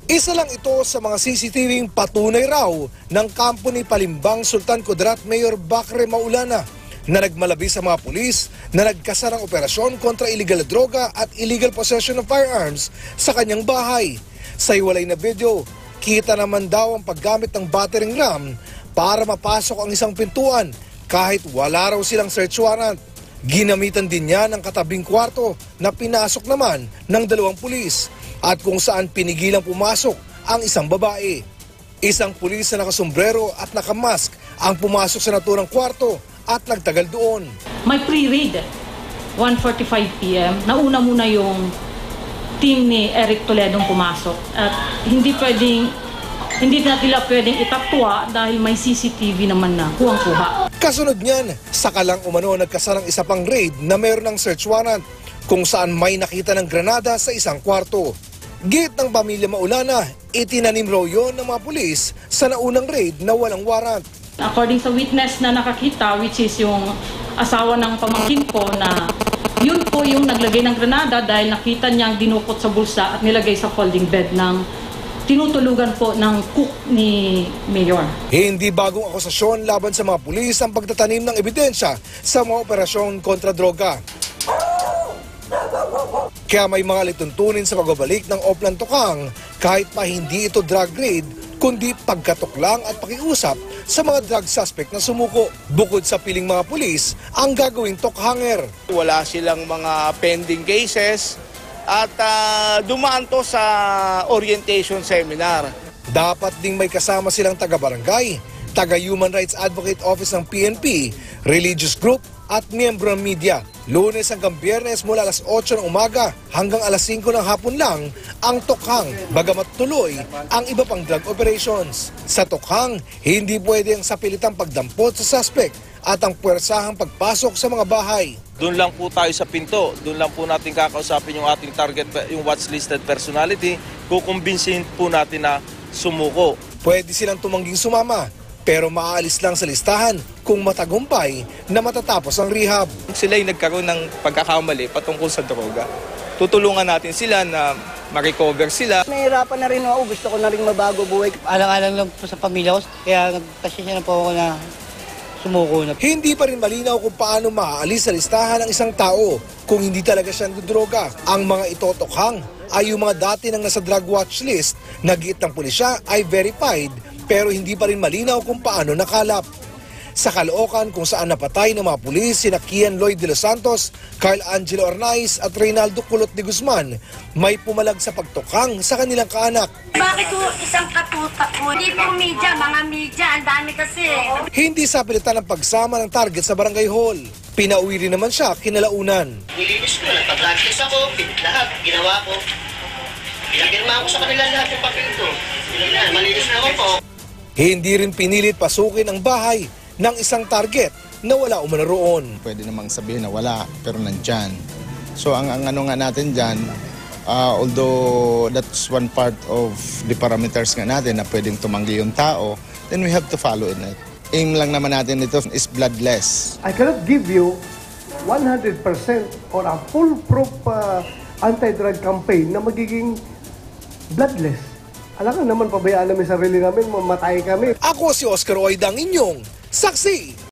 Isa lang ito sa mga CCTV patunay raw ng kampo ni Palimbang Sultan Kudarat Mayor Bakre Maulana na nagmalabi sa mga pulis na nagkasarang operasyon kontra illegal na droga at illegal possession of firearms sa kanyang bahay. Sa hiwalay na video, kita naman daw ang paggamit ng battering ram para mapasok ang isang pintuan kahit wala raw silang search warrant. Ginamitan din niya ng katabing kwarto na pinasok naman ng 2 pulis at kung saan pinigilang pumasok ang isang babae. Isang pulis na nakasombrero at nakamask ang pumasok sa naturang kwarto at nagtagal doon. May pre-read, 1:45 p.m. Nauna muna yung team ni Eric Toledong pumasok at hindi na nila pwedeng itatwa dahil may CCTV naman na kuwang-kuha. Kasunod niyan, sakalang umano nagkasarang isa pang raid na mayroon ng search warrant kung saan may nakita ng granada sa isang kwarto. Git ng pamilya Maulana, itinanim raw yun ng mga pulis sa naunang raid na walang warrant. According sa witness na nakakita, which is yung asawa ng pamangkin ko, na yun po yung naglagay ng granada dahil nakita niyang dinukot sa bulsa at nilagay sa folding bed ng tinutulugan po ng cook ni Mayor. Hindi bagong akusasyon laban sa mga pulis ang pagtatanim ng ebidensya sa mga operasyon kontra droga. Kaya may mga lituntunin sa pagbabalik ng Oplan Tokang kahit pa hindi ito drug raid kundi pagkatok lang at pakiusap sa mga drug suspect na sumuko. Bukod sa piling mga pulis, ang gagawing tokhanger. Wala silang mga pending cases at dumaan to sa orientation seminar. Dapat ding may kasama silang taga-barangay, taga-Human Rights Advocate Office ng PNP, religious group at miyembro ng media. Lunes hanggang Biyernes mula alas 8 ng umaga hanggang alas 5 ng hapon lang ang tokhang, bagamat tuloy ang iba pang drug operations. Sa tokhang, hindi pwede ang sapilitang pagdampot sa suspect at ang puwersahang pagpasok sa mga bahay. Doon lang po tayo sa pinto, doon lang po natin kakausapin yung ating target, yung watchlisted personality, kukumbinsin po natin na sumuko. Pwede silang tumangging sumama, pero maaalis lang sa listahan kung matagumpay na matatapos ang rehab. Sila ay nagkaroon ng pagkakamali patungkol sa droga. Tutulungan natin sila na ma-recover sila. Nahirapan na rin ako, gusto ko na rin mabago buhay. Alang-alang lang po sa pamilya ko, kaya nagpasensya na po ako na sumuko na. Hindi pa rin malinaw kung paano maaalis sa listahan ng isang tao kung hindi talaga siya nagdodroga. Ang mga itotokhang ay yung mga dati nang nasa drug watch list na giit ng pulisya ay verified pero hindi pa rin malinaw kung paano nakalap. Sa Caloocan kung saan napatay ng mga pulis sina Kian Lloyd de los Santos, Carl Angelo Arnaiz at Reynaldo Culot de Guzman, may pumalag sa pagtukhang sa kanilang kaanak. Bakit po isang katutak po? Hindi po mga media, ang dami kasi. Hindi sa pilitan ng pagsama ng target sa barangay hall. Pinauwi rin naman siya kinalaunan. Nilinis ko, nagpa-practice ako, lahat, ginawa ko. Pinagirma ko sa kanila lahat yung papel ko. Malinis na ako po. Hindi rin pinilit pasukin ang bahay ng isang target na wala umano roon. Pwede namang sabihin na wala, pero nandyan. So ang ano nga natin dyan, although that's one part of the parameters nga natin na pwedeng tumanggi yung tao, then we have to follow in it. Aim lang naman natin ito is bloodless. I cannot give you 100% or a foolproof anti-drug campaign na magiging bloodless. Alam naman, pabayaan namin sarili namin, mamatay kami. Ako si Oscar Oida, ang inyong saksi.